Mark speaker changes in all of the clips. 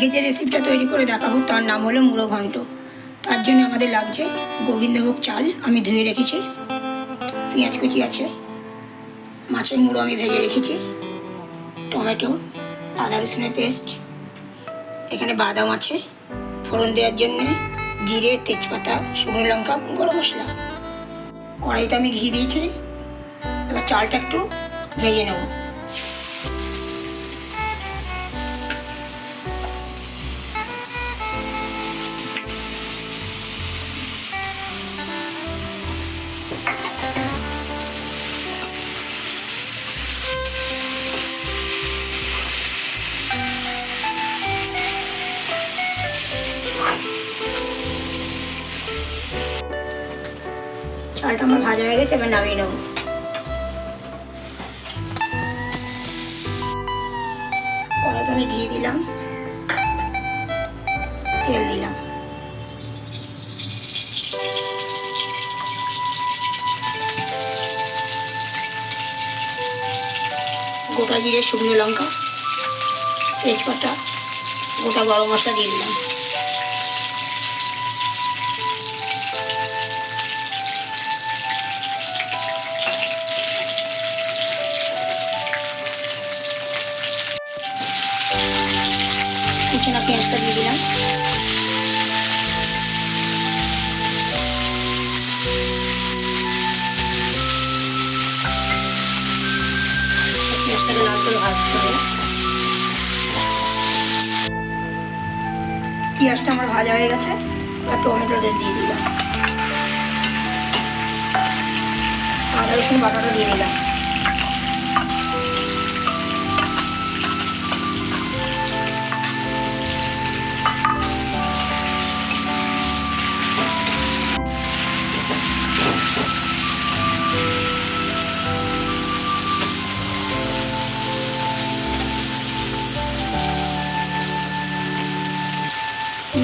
Speaker 1: আজকে যে রেসিপিটা তৈরি করে দেখাবো তার নাম হলো মুড়ো ঘন্ট। তার জন্য আমাদের লাগছে গোবিন্দভোগ চাল আমি ধুয়ে রেখেছি, পেঁয়াজ কুচি আছে, মাছের মুড়ো আমি ভেজে রেখেছি, টমেটো, আদা রসুনের পেস্ট, এখানে বাদাম আছে, ফোড়ন দেওয়ার জন্য জিরে, তেজপাতা, শুকনো লঙ্কা, গরম মশলা। কড়াইতে আমি ঘি দিয়েছি, এবার চালটা একটু ভেজে নেব। চালটা আমার ভাজা হয়ে গেছে, এবার নামিয়ে নেব। কড়াইতে আমি ঘি দিলাম, তেল দিলাম, গোটা জিরে, শুকনো লঙ্কা, তেজপাতা, গোটা গরম মশলা দিয়ে দিলাম। কুচনা পেঁয়াজটা দিয়ে দিলাম, পেঁয়াজটাকে লাল করে ভাজতে হবে। পেঁয়াজটা আমার ভাজা হয়ে গেছে, আর টমেটোটা দিয়ে দিলাম, আদা রসুন বাটাটা দিয়ে দিলাম।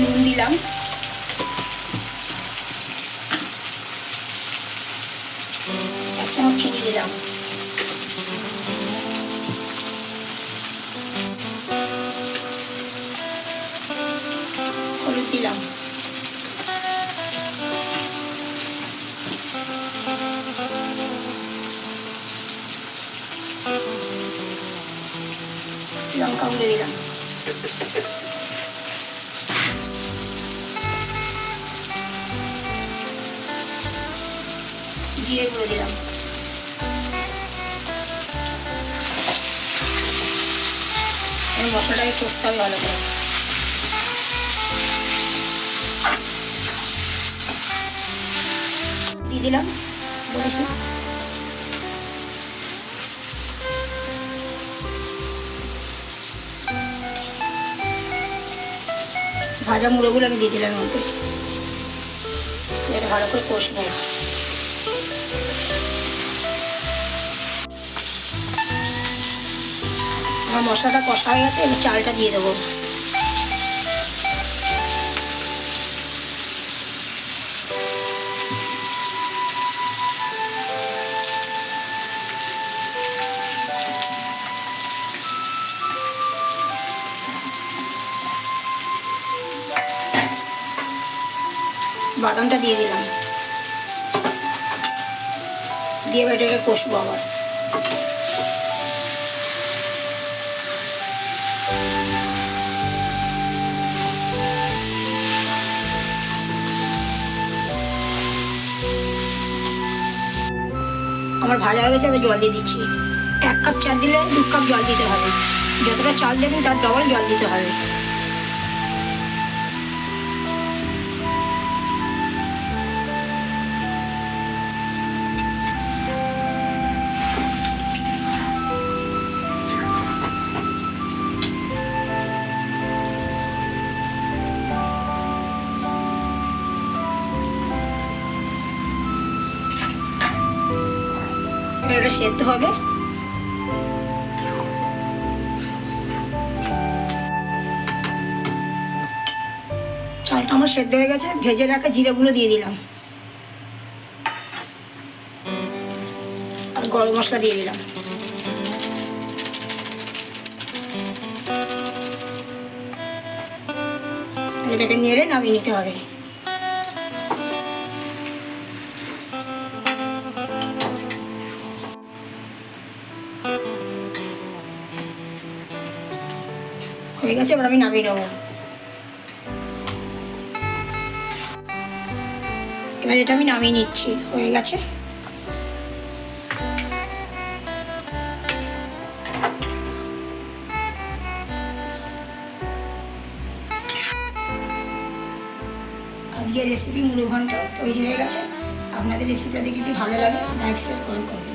Speaker 1: নুন দিলাম, এক চামচ চিনি দিলাম, হলুদ দিলাম, লঙ্কা গুঁড়ো দিলাম, জিরে গুঁড়ো দিলাম, এই মশলাটাকে কষতে হবে ভালো করে। দিয়ে দিলাম বলেছি, ভাজা মুড়োগুলো আমি দিয়ে দিলাম মধ্যে, এটা ভালো করে কষবো। আমার মশলাটা কষা হয়ে গেছে, এবার চালটা দিয়ে দেবো। বাদামটা দিয়ে দিলাম, দিয়ে এটাকে কষবো আবার। আমার ভাজা হয়ে গেছে, আমি জল দিয়ে দিচ্ছি। 1 কাপ চাল দিলে 2 কাপ জল দিতে হবে, যতটা চাল দেবেন তার ডবল জল দিতে হবে। এটা সেদ্ধ হবে। চালটা আমার সেদ্ধ হয়ে গেছে, ভেজে রাখা জিরেগুলো দিয়ে দিলাম, আর গরম মশলা দিয়ে দিলাম। এটাকে নেড়ে নামিয়ে নিতে হবে। হয়ে গেছে, এবার আমি নামিয়ে নেবো। এবার এটা আমি নামিয়ে নিচ্ছি, হয়ে গেছে। আজকের রেসিপি মুড়ো ঘন্ট তৈরি হয়ে গেছে। আপনাদের রেসিপিটা যদি ভালো লাগে লাইক শেয়ার কমেন্ট করবেন।